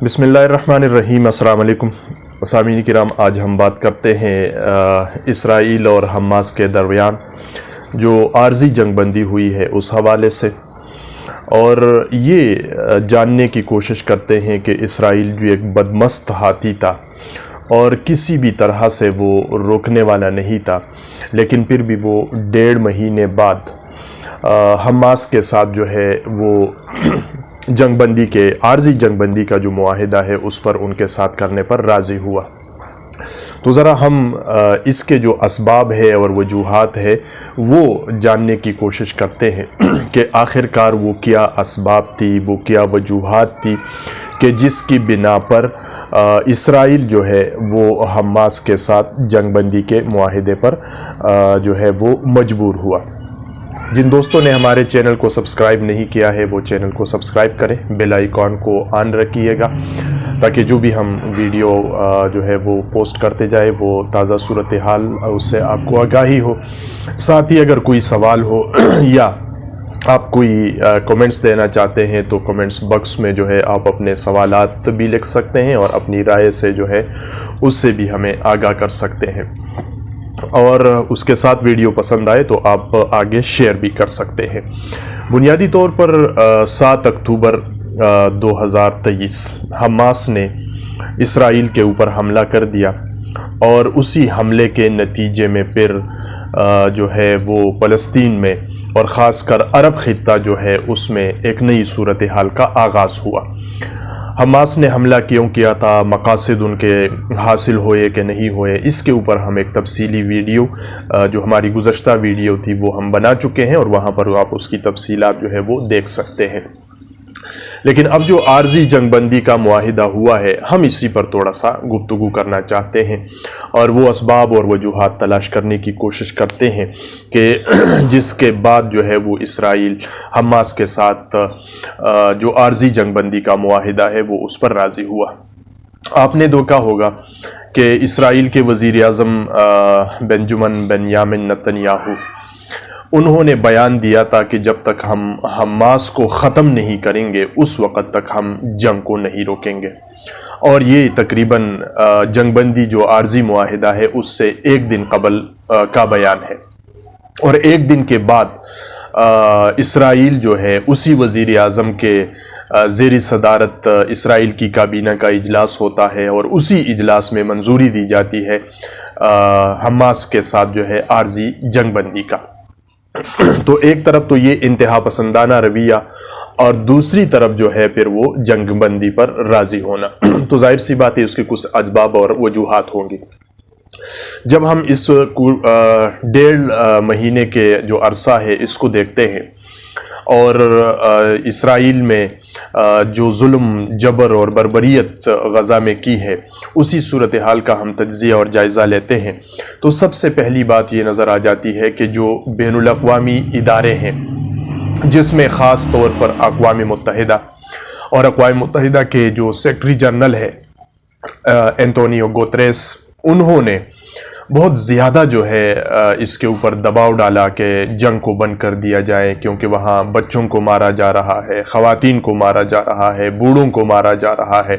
بسم اللہ الرحمن الرحیم۔ السلام علیکم سامعین کرام، آج ہم بات کرتے ہیں اسرائیل اور حماس کے درمیان جو عارضی جنگ بندی ہوئی ہے اس حوالے سے، اور یہ جاننے کی کوشش کرتے ہیں کہ اسرائیل جو ایک بدمست ہاتھی تھا اور کسی بھی طرح سے وہ روکنے والا نہیں تھا، لیکن پھر بھی وہ 1.5 مہینے بعد حماس کے ساتھ جو ہے وہ جنگ بندی کے عارضی جنگ بندی کا جو معاہدہ ہے اس پر ان کے ساتھ کرنے پر راضی ہوا۔ تو ذرا ہم اس کے جو اسباب ہے اور وجوہات ہے وہ جاننے کی کوشش کرتے ہیں کہ آخر کار وہ کیا اسباب تھی، وہ کیا وجوہات تھی کہ جس کی بنا پر اسرائیل جو ہے وہ حماس کے ساتھ جنگ بندی کے معاہدے پر جو ہے وہ مجبور ہوا۔ جن دوستوں نے ہمارے چینل کو سبسکرائب نہیں کیا ہے وہ چینل کو سبسکرائب کریں، بیل آئیکن کو آن رکھیے گا تاکہ جو بھی ہم ویڈیو جو ہے وہ پوسٹ کرتے جائے وہ تازہ صورتحال اس سے آپ کو آگاہی ہو۔ ساتھ ہی اگر کوئی سوال ہو یا آپ کوئی کمنٹس دینا چاہتے ہیں تو کمنٹس باکس میں جو ہے آپ اپنے سوالات بھی لکھ سکتے ہیں اور اپنی رائے سے جو ہے اس سے بھی ہمیں آگاہ کر سکتے ہیں، اور اس کے ساتھ ویڈیو پسند آئے تو آپ آگے شیئر بھی کر سکتے ہیں۔ بنیادی طور پر 7 اکتوبر 2023 حماس نے اسرائیل کے اوپر حملہ کر دیا، اور اسی حملے کے نتیجے میں پھر جو ہے وہ فلسطین میں اور خاص کر عرب خطہ جو ہے اس میں ایک نئی صورتحال کا آغاز ہوا۔ حماس نے حملہ کیوں کیا تھا، مقاصد ان کے حاصل ہوئے کہ نہیں ہوئے، اس کے اوپر ہم ایک تفصیلی ویڈیو جو ہماری گزشتہ ویڈیو تھی وہ ہم بنا چکے ہیں، اور وہاں پر آپ اس کی تفصیلات جو ہے وہ دیکھ سکتے ہیں۔ لیکن اب جو عارضی جنگ بندی کا معاہدہ ہوا ہے ہم اسی پر تھوڑا سا گفتگو کرنا چاہتے ہیں، اور وہ اسباب اور وجوہات تلاش کرنے کی کوشش کرتے ہیں کہ جس کے بعد جو ہے وہ اسرائیل حماس کے ساتھ جو عارضی جنگ بندی کا معاہدہ ہے وہ اس پر راضی ہوا۔ آپ نے دیکھا ہوگا کہ اسرائیل کے وزیر اعظم بنیامین نتنیاہو انہوں نے بیان دیا تھا کہ جب تک ہم حماس کو ختم نہیں کریں گے اس وقت تک ہم جنگ کو نہیں روکیں گے، اور یہ تقریباً جنگ بندی جو عارضی معاہدہ ہے اس سے 1 دن قبل کا بیان ہے، اور 1 دن کے بعد اسرائیل جو ہے اسی وزیر اعظم کے زیر صدارت اسرائیل کی کابینہ کا اجلاس ہوتا ہے، اور اسی اجلاس میں منظوری دی جاتی ہے حماس کے ساتھ جو ہے عارضی جنگ بندی کا۔ تو ایک طرف تو یہ انتہا پسندانہ رویہ، اور دوسری طرف جو ہے پھر وہ جنگ بندی پر راضی ہونا، تو ظاہر سی بات ہے اس کے کچھ اسباب اور وجوہات ہوں گی۔ جب ہم اس 1.5 مہینے کے جو عرصہ ہے اس کو دیکھتے ہیں، اور اسرائیل میں جو ظلم، جبر اور بربریت غزہ میں کی ہے اسی صورتحال کا ہم تجزیہ اور جائزہ لیتے ہیں، تو سب سے پہلی بات یہ نظر آ جاتی ہے کہ جو بین الاقوامی ادارے ہیں جس میں خاص طور پر اقوام متحدہ، اور اقوام متحدہ کے جو سیکرٹری جنرل ہے اینٹونیو گوتریس، انہوں نے بہت زیادہ جو ہے اس کے اوپر دباؤ ڈالا کہ جنگ کو بند کر دیا جائے، کیونکہ وہاں بچوں کو مارا جا رہا ہے، خواتین کو مارا جا رہا ہے، بوڑھوں کو مارا جا رہا ہے،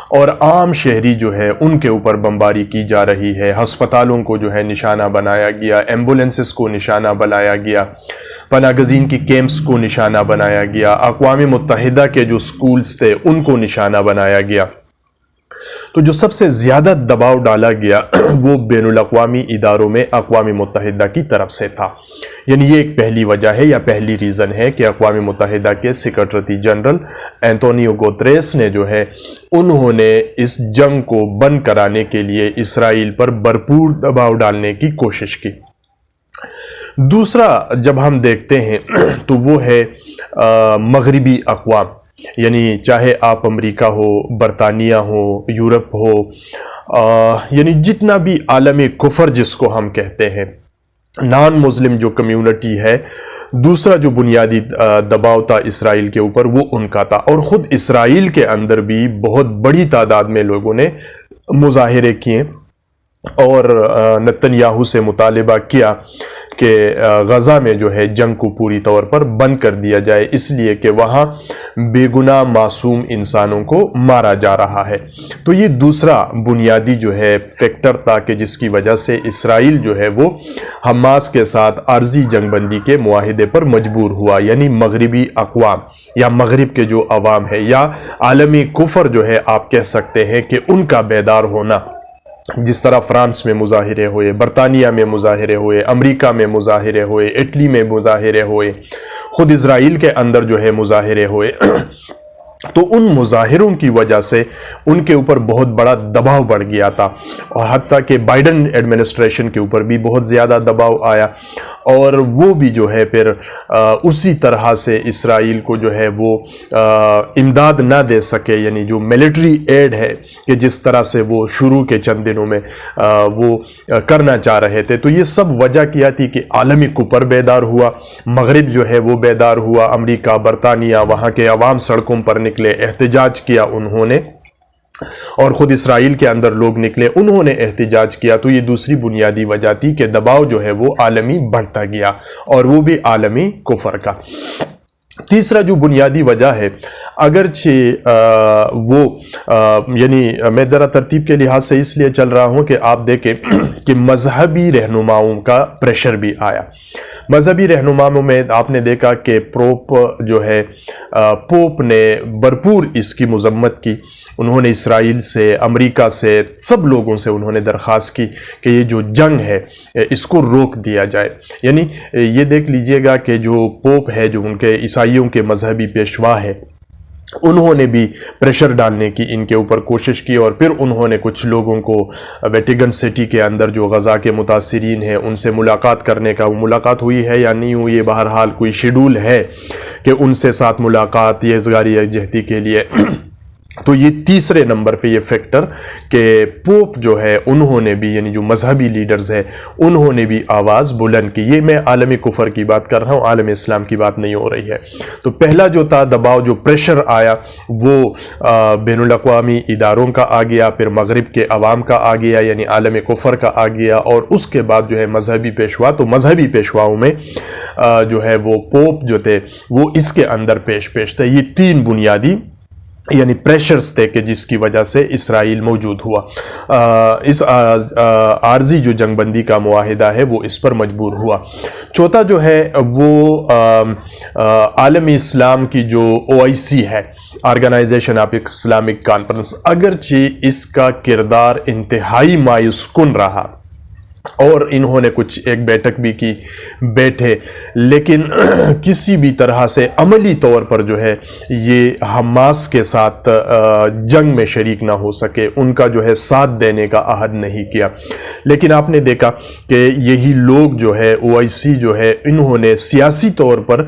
اور عام شہری جو ہے ان کے اوپر بمباری کی جا رہی ہے، ہسپتالوں کو جو ہے نشانہ بنایا گیا، ایمبولینسز کو نشانہ بنایا گیا، پناہ گزین کی کیمپس کو نشانہ بنایا گیا، اقوام متحدہ کے جو سکولز تھے ان کو نشانہ بنایا گیا۔ تو جو سب سے زیادہ دباؤ ڈالا گیا وہ بین الاقوامی اداروں میں اقوام متحدہ کی طرف سے تھا، یعنی یہ ایک پہلی وجہ ہے یا پہلی ریزن ہے کہ اقوام متحدہ کے سیکرٹری جنرل اینٹونیو گوتریس نے جو ہے انہوں نے اس جنگ کو بند کرانے کے لیے اسرائیل پر بھرپور دباؤ ڈالنے کی کوشش کی۔ دوسرا جب ہم دیکھتے ہیں تو وہ ہے مغربی اقوام، یعنی چاہے آپ امریکہ ہو، برطانیہ ہو، یورپ ہو، یعنی جتنا بھی عالم کفر جس کو ہم کہتے ہیں، نان مسلم جو کمیونٹی ہے، دوسرا جو بنیادی دباؤ تھا اسرائیل کے اوپر وہ ان کا تھا، اور خود اسرائیل کے اندر بھی بہت بڑی تعداد میں لوگوں نے مظاہرے کیے اور نتنیاہو سے مطالبہ کیا کہ غزہ میں جو ہے جنگ کو پوری طور پر بند کر دیا جائے، اس لیے کہ وہاں بے گناہ معصوم انسانوں کو مارا جا رہا ہے۔ تو یہ دوسرا بنیادی جو ہے فیکٹر تھا کہ جس کی وجہ سے اسرائیل جو ہے وہ حماس کے ساتھ عارضی جنگ بندی کے معاہدے پر مجبور ہوا، یعنی مغربی اقوام یا مغرب کے جو عوام ہے یا عالمی کفر جو ہے آپ کہہ سکتے ہیں کہ ان کا بیدار ہونا، جس طرح فرانس میں مظاہرے ہوئے، برطانیہ میں مظاہرے ہوئے، امریکہ میں مظاہرے ہوئے، اٹلی میں مظاہرے ہوئے، خود اسرائیل کے اندر جو ہے مظاہرے ہوئے، تو ان مظاہروں کی وجہ سے ان کے اوپر بہت بڑا دباؤ بڑھ گیا تھا، اور حتیٰ کہ بائیڈن ایڈمنسٹریشن کے اوپر بھی بہت زیادہ دباؤ آیا، اور وہ بھی جو ہے پھر اسی طرح سے اسرائیل کو جو ہے وہ امداد نہ دے سکے، یعنی جو ملٹری ایڈ ہے کہ جس طرح سے وہ شروع کے چند دنوں میں وہ کرنا چاہ رہے تھے۔ تو یہ سب وجہ کیا تھی کہ عالمی کفر بیدار ہوا، مغرب جو ہے وہ بیدار ہوا، امریکہ، برطانیہ، وہاں کے عوام سڑکوں پر نکلے، احتجاج کیا انہوں نے، اور خود اسرائیل کے اندر لوگ نکلے، انہوں نے احتجاج کیا۔ تو یہ دوسری بنیادی وجہ تھی کہ دباؤ جو ہے وہ عالمی بڑھتا گیا، اور وہ بھی عالمی کفر کا۔ تیسرا جو بنیادی وجہ ہے، اگرچہ یعنی میں ذرا ترتیب کے لحاظ سے اس لیے چل رہا ہوں کہ آپ دیکھیں کہ مذہبی رہنماؤں کا پریشر بھی آیا۔ مذہبی رہنماؤں میں آپ نے دیکھا کہ پوپ نے بھرپور اس کی مذمت کی، انہوں نے اسرائیل سے، امریکہ سے، سب لوگوں سے انہوں نے درخواست کی کہ یہ جو جنگ ہے اس کو روک دیا جائے۔ یعنی یہ دیکھ لیجئے گا کہ جو پوپ ہے، جو ان کے عیسائیوں کے مذہبی پیشوا ہے، انہوں نے بھی پریشر ڈالنے کی ان کے اوپر کوشش کی، اور پھر انہوں نے کچھ لوگوں کو ویٹیکن سٹی کے اندر جو غزہ کے متاثرین ہیں ان سے ملاقات کرنے کا، وہ ملاقات ہوئی ہے یا نہیں ہوئی، بہرحال کوئی شیڈول ہے کہ ان سے ساتھ ملاقات یہ اظہاری یکجہتی کے لیے۔ تو یہ تیسرے نمبر پہ یہ فیکٹر کہ پوپ جو ہے انہوں نے بھی، یعنی جو مذہبی لیڈرز ہیں، انہوں نے بھی آواز بلند کی۔ یہ میں عالمی کفر کی بات کر رہا ہوں، عالم اسلام کی بات نہیں ہو رہی ہے۔ تو پہلا جو تھا دباؤ، جو پریشر آیا، وہ بین الاقوامی اداروں کا آ گیا، پھر مغرب کے عوام کا آ گیا، یعنی عالم کفر کا آ گیا، اور اس کے بعد جو ہے مذہبی پیشوا۔ تو مذہبی پیشواؤں میں جو ہے وہ پوپ جو تھے وہ اس کے اندر پیش تھے۔ یہ تین بنیادی یعنی پریشرز تھے کہ جس کی وجہ سے اسرائیل موجود ہوا، اس عارضی جو جنگ بندی کا معاہدہ ہے وہ اس پر مجبور ہوا۔ چوتھا جو ہے وہ عالمی اسلام کی جو OIC ہے، آرگنائزیشن آف اسلامک کانفرنس، اگرچہ اس کا کردار انتہائی مایوس کن رہا، اور انہوں نے کچھ ایک بیٹھک بھی کی، بیٹھے، لیکن کسی بھی طرح سے عملی طور پر جو ہے یہ حماس کے ساتھ جنگ میں شریک نہ ہو سکے، ان کا جو ہے ساتھ دینے کا عہد نہیں کیا۔ لیکن آپ نے دیکھا کہ یہی لوگ جو ہے OIC جو ہے انہوں نے سیاسی طور پر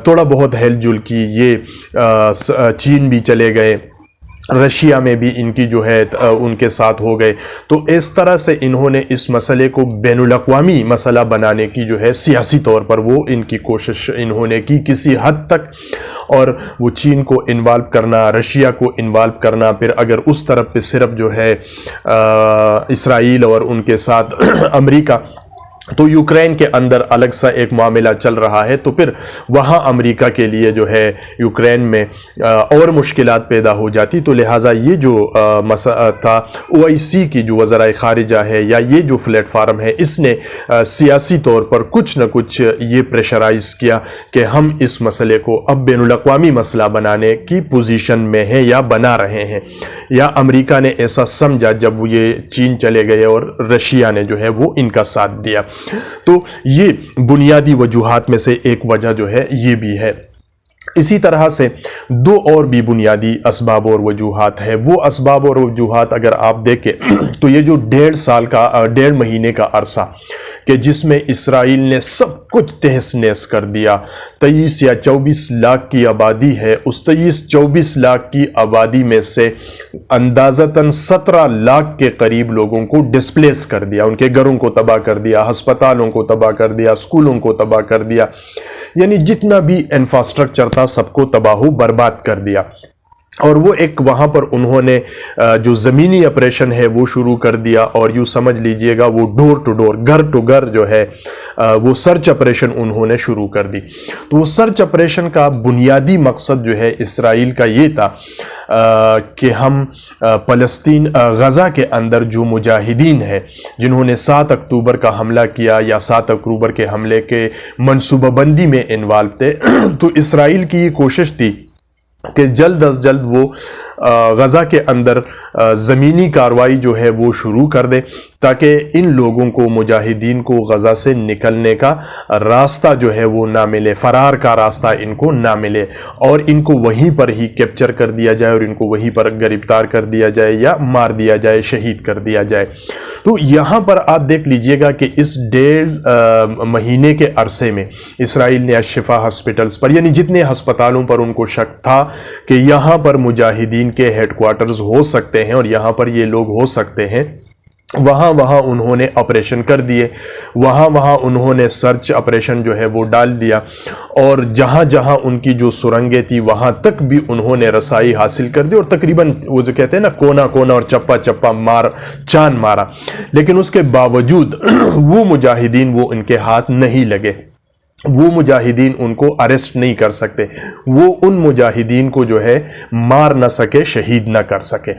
تھوڑا بہت ہل جل کی، یہ چین بھی چلے گئے، رشیا میں بھی ان کی جو ہے ان کے ساتھ ہو گئے۔ تو اس طرح سے انہوں نے اس مسئلے کو بین الاقوامی مسئلہ بنانے کی جو ہے سیاسی طور پر وہ ان کی کوشش انہوں نے کی کسی حد تک، اور وہ چین کو انوالو کرنا، رشیا کو انوالو کرنا، پھر اگر اس طرف پہ صرف جو ہے اسرائیل اور ان کے ساتھ امریکہ، تو یوکرین کے اندر الگ سا ایک معاملہ چل رہا ہے، تو پھر وہاں امریکہ کے لیے جو ہے یوکرین میں اور مشکلات پیدا ہو جاتی۔ تو لہٰذا یہ جو مسئلہ تھا OIC کی جو وزرائے خارجہ ہے یا یہ جو پلیٹ فارم ہے، اس نے سیاسی طور پر کچھ نہ کچھ یہ پریشرائز کیا کہ ہم اس مسئلے کو اب بین الاقوامی مسئلہ بنانے کی پوزیشن میں ہیں یا بنا رہے ہیں، یا امریکہ نے ایسا سمجھا جب وہ یہ چین چلے گئے اور رشیا نے جو ہے وہ ان کا ساتھ دیا۔ تو یہ بنیادی وجوہات میں سے ایک وجہ جو ہے یہ بھی ہے۔ اسی طرح سے دو اور بھی بنیادی اسباب اور وجوہات ہے۔ وہ اسباب اور وجوہات اگر آپ دیکھیں تو یہ جو 1.5 مہینے کا عرصہ کہ جس میں اسرائیل نے سب کچھ تہس نہس کر دیا، 23 یا 24 لاکھ کی آبادی ہے، اس 23-24 لاکھ کی آبادی میں سے اندازتاً 17 لاکھ کے قریب لوگوں کو ڈسپلیس کر دیا، ان کے گھروں کو تباہ کر دیا، ہسپتالوں کو تباہ کر دیا، اسکولوں کو تباہ کر دیا، یعنی جتنا بھی انفراسٹرکچر تھا سب کو تباہ و برباد کر دیا۔ اور وہ ایک وہاں پر انہوں نے جو زمینی آپریشن ہے وہ شروع کر دیا، اور یوں سمجھ لیجئے گا وہ ڈور ٹو ڈور، گھر ٹو گھر جو ہے وہ سرچ آپریشن انہوں نے شروع کر دی۔ تو وہ سرچ آپریشن کا بنیادی مقصد جو ہے اسرائیل کا یہ تھا کہ ہم فلسطین غزہ کے اندر جو مجاہدین ہیں جنہوں نے 7 اکتوبر کا حملہ کیا یا 7 اکتوبر کے حملے کے منصوبہ بندی میں انوالو تھے، تو اسرائیل کی یہ کوشش تھی کہ جلد از جلد وہ غزہ کے اندر زمینی کارروائی جو ہے وہ شروع کر دے، تاکہ ان لوگوں کو، مجاہدین کو غزہ سے نکلنے کا راستہ جو ہے وہ نہ ملے، فرار کا راستہ ان کو نہ ملے، اور ان کو وہیں پر ہی کیپچر کر دیا جائے اور ان کو وہیں پر گرفتار کر دیا جائے یا مار دیا جائے، شہید کر دیا جائے۔ تو یہاں پر آپ دیکھ لیجئے گا کہ اس 1.5 مہینے کے عرصے میں اسرائیل نے الشفا ہسپتالز پر، یعنی جتنے ہسپتالوں پر ان کو شک تھا کہ یہاں پر مجاہدین کے ہیڈ کوارٹرز ہو سکتے ہیں اور یہاں پر یہ لوگ ہو سکتے ہیں، وہاں انہوں نے آپریشن کر دیے، وہاں انہوں نے سرچ آپریشن جو ہے وہ ڈال دیا، اور جہاں ان کی جو سرنگیں تھی وہاں تک بھی انہوں نے رسائی حاصل کر دی، اور تقریباً وہ جو کہتے ہیں نا کونا کونا اور چپا چپا چان مارا، لیکن اس کے باوجود وہ مجاہدین وہ ان کے ہاتھ نہیں لگے، وہ مجاہدین ان کو اریسٹ نہیں کر سکتے، وہ ان مجاہدین کو جو ہے مار نہ سکے، شہید نہ کر سکے۔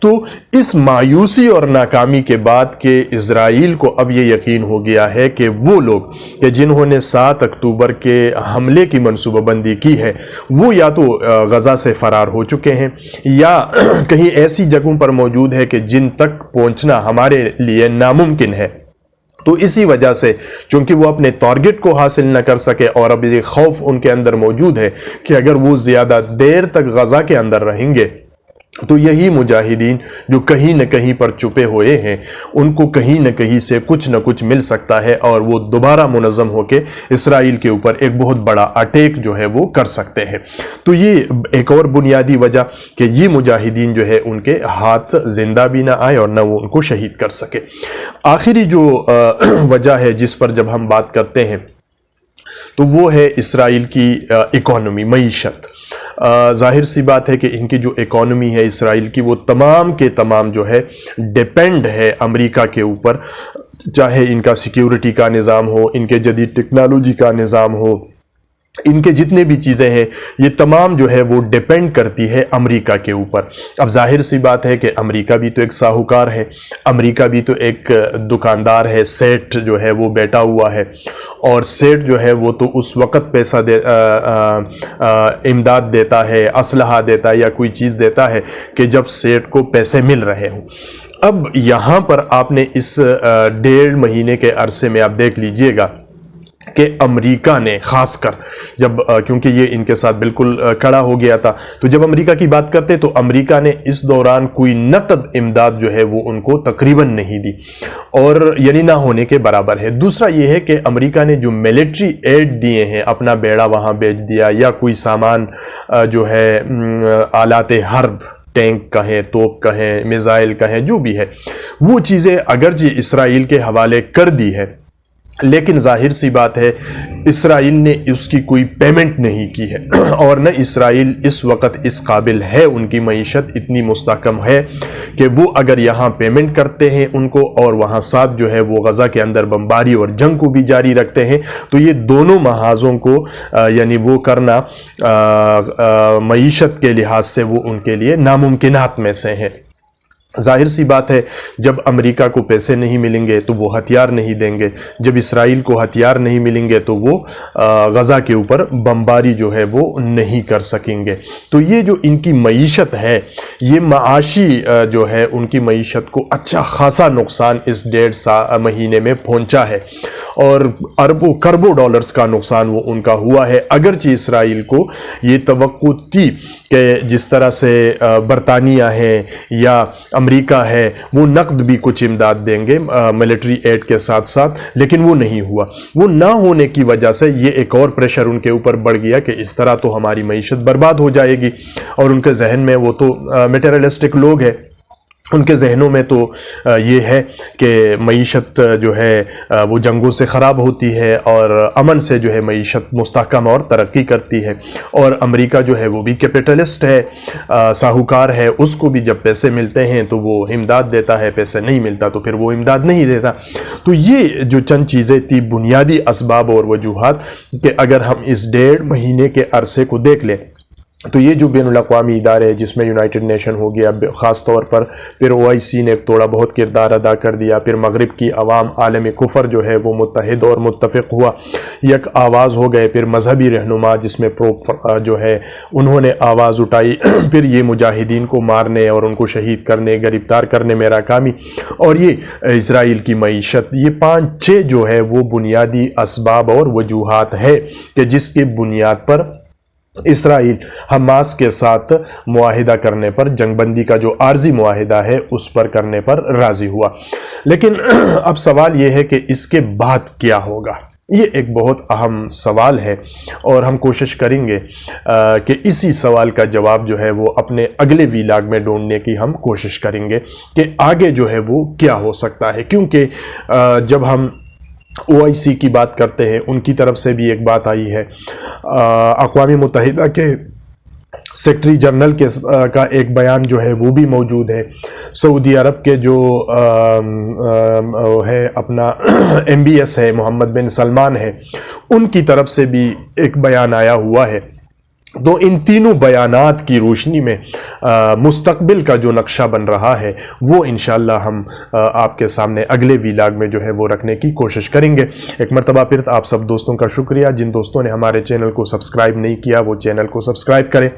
تو اس مایوسی اور ناکامی کے بعد کہ اسرائیل کو اب یہ یقین ہو گیا ہے کہ وہ لوگ کہ جنہوں نے 7 اکتوبر کے حملے کی منصوبہ بندی کی ہے وہ یا تو غزہ سے فرار ہو چکے ہیں یا کہیں ایسی جگہوں پر موجود ہے کہ جن تک پہنچنا ہمارے لیے ناممکن ہے۔ تو اسی وجہ سے چونکہ وہ اپنے ٹارگٹ کو حاصل نہ کر سکے، اور اب یہ خوف ان کے اندر موجود ہے کہ اگر وہ زیادہ دیر تک غزہ کے اندر رہیں گے تو یہی مجاہدین جو کہیں نہ کہیں پر چھپے ہوئے ہیں ان کو کہیں نہ کہیں سے کچھ نہ کچھ مل سکتا ہے، اور وہ دوبارہ منظم ہو کے اسرائیل کے اوپر ایک بہت بڑا اٹیک جو ہے وہ کر سکتے ہیں۔ تو یہ ایک اور بنیادی وجہ کہ یہ مجاہدین جو ہے ان کے ہاتھ زندہ بھی نہ آئے اور نہ وہ ان کو شہید کر سکے۔ آخری جو وجہ ہے جس پر جب ہم بات کرتے ہیں تو وہ ہے اسرائیل کی اکانومی، معیشت۔ ظاہر سی بات ہے کہ ان کی جو اکانومی ہے اسرائیل کی وہ تمام کے تمام جو ہے ڈیپینڈ ہے امریکہ کے اوپر، چاہے ان کا سیکیورٹی کا نظام ہو، ان کے جدید ٹیکنالوجی کا نظام ہو، ان کے جتنے بھی چیزیں ہیں یہ تمام جو ہے وہ ڈیپینڈ کرتی ہے امریکہ کے اوپر۔ اب ظاہر سی بات ہے کہ امریکہ بھی تو ایک ساہوکار ہے، امریکہ بھی تو ایک دکاندار ہے، سیٹ جو ہے وہ بیٹھا ہوا ہے، اور سیٹ جو ہے وہ تو اس وقت پیسہ امداد دیتا ہے، اسلحہ دیتا ہے یا کوئی چیز دیتا ہے کہ جب سیٹ کو پیسے مل رہے ہوں۔ اب یہاں پر آپ نے اس 1.5 مہینے کے عرصے میں آپ دیکھ لیجئے گا کہ امریکہ نے خاص کر جب کیونکہ یہ ان کے ساتھ بالکل کھڑا ہو گیا تھا، تو جب امریکہ کی بات کرتے تو امریکہ نے اس دوران کوئی نقد امداد جو ہے وہ ان کو تقریباً نہیں دی، اور یعنی نہ ہونے کے برابر ہے۔ دوسرا یہ ہے کہ امریکہ نے جو ملٹری ایڈ دیے ہیں، اپنا بیڑا وہاں بیچ دیا، یا کوئی سامان جو ہے آلات حرب، ٹینک کہیں، توپ کہیں، میزائل کہیں، جو بھی ہے وہ چیزیں اگرچہ اسرائیل کے حوالے کر دی ہے، لیکن ظاہر سی بات ہے اسرائیل نے اس کی کوئی پیمنٹ نہیں کی ہے، اور نہ اسرائیل اس وقت اس قابل ہے، ان کی معیشت اتنی مستحکم ہے کہ وہ اگر یہاں پیمنٹ کرتے ہیں ان کو اور وہاں ساتھ جو ہے وہ غزہ کے اندر بمباری اور جنگ کو بھی جاری رکھتے ہیں، تو یہ دونوں محاذوں کو یعنی وہ کرنا معیشت کے لحاظ سے وہ ان کے لیے ناممکنات میں سے ہے۔ ظاہر سی بات ہے جب امریکہ کو پیسے نہیں ملیں گے تو وہ ہتھیار نہیں دیں گے، جب اسرائیل کو ہتھیار نہیں ملیں گے تو وہ غزہ کے اوپر بمباری جو ہے وہ نہیں کر سکیں گے۔ تو یہ جو ان کی معیشت ہے، یہ معاشی جو ہے ان کی معیشت کو اچھا خاصا نقصان اس 1.5 مہینے میں پہنچا ہے، اور اربوں کروڑوں ڈالرز کا نقصان وہ ان کا ہوا ہے۔ اگرچہ اسرائیل کو یہ توقع تھی کہ جس طرح سے برطانیہ ہے یا امریکہ ہے وہ نقد بھی کچھ امداد دیں گے ملٹری ایڈ کے ساتھ ساتھ، لیکن وہ نہیں ہوا۔ وہ نہ ہونے کی وجہ سے یہ ایک اور پریشر ان کے اوپر بڑھ گیا کہ اس طرح تو ہماری معیشت برباد ہو جائے گی، اور ان کے ذہن میں وہ تو میٹیریلسٹک لوگ ہیں، ان کے ذہنوں میں تو یہ ہے کہ معیشت جو ہے وہ جنگوں سے خراب ہوتی ہے اور امن سے جو ہے معیشت مستحکم اور ترقی کرتی ہے، اور امریکہ جو ہے وہ بھی کیپٹلسٹ ہے، ساہوکار ہے، اس کو بھی جب پیسے ملتے ہیں تو وہ امداد دیتا ہے، پیسے نہیں ملتا تو پھر وہ امداد نہیں دیتا۔ تو یہ جو چند چیزیں تھی بنیادی اسباب اور وجوہات، کہ اگر ہم اس 1.5 مہینے کے عرصے کو دیکھ لیں تو یہ جو بین الاقوامی ادارے ہیں جس میں یونائٹڈ نیشن ہو گیا خاص طور پر، پھر OIC نے تھوڑا بہت کردار ادا کر دیا، پھر مغرب کی عوام عالم کفر جو ہے وہ متحد اور متفق ہوا، یک آواز ہو گئے، پھر مذہبی رہنما جس میں جو ہے انہوں نے آواز اٹھائی، پھر یہ مجاہدین کو مارنے اور ان کو شہید کرنے، گرفتار کرنے میں ناکامی، اور یہ اسرائیل کی معیشت، یہ 5-6 جو ہے وہ بنیادی اسباب اور وجوہات ہے کہ جس کی بنیاد پر اسرائیل حماس کے ساتھ معاہدہ کرنے پر، جنگ بندی کا جو عارضی معاہدہ ہے اس پر کرنے پر راضی ہوا۔ لیکن اب سوال یہ ہے کہ اس کے بعد کیا ہوگا؟ یہ ایک بہت اہم سوال ہے، اور ہم کوشش کریں گے کہ اسی سوال کا جواب جو ہے وہ اپنے اگلے ویلاگ میں ڈھونڈنے کی ہم کوشش کریں گے کہ آگے جو ہے وہ کیا ہو سکتا ہے، کیونکہ جب ہم OIC کی بات کرتے ہیں، ان کی طرف سے بھی ایک بات آئی ہے، اقوام متحدہ کے سیکرٹری جنرل کا ایک بیان جو ہے وہ بھی موجود ہے، سعودی عرب کے جو ہے اپنا MBS ہے، محمد بن سلمان ہے، ان کی طرف سے بھی ایک بیان آیا ہوا ہے۔ تو ان تینوں بیانات کی روشنی میں مستقبل کا جو نقشہ بن رہا ہے وہ انشاءاللہ ہم آپ کے سامنے اگلے ویلاگ میں جو ہے وہ رکھنے کی کوشش کریں گے۔ ایک مرتبہ پھر آپ سب دوستوں کا شکریہ، جن دوستوں نے ہمارے چینل کو سبسکرائب نہیں کیا وہ چینل کو سبسکرائب کریں،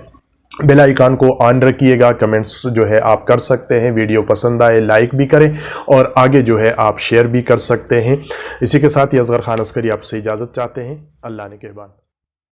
بیل آئیکن کو آن رکھیے گا، کمنٹس جو ہے آپ کر سکتے ہیں، ویڈیو پسند آئے لائک بھی کریں، اور آگے جو ہے آپ شیئر بھی کر سکتے ہیں۔ اسی کے ساتھ ہی اصغر خان عسکری آپ سے اجازت چاہتے ہیں، اللہ نے کہبان۔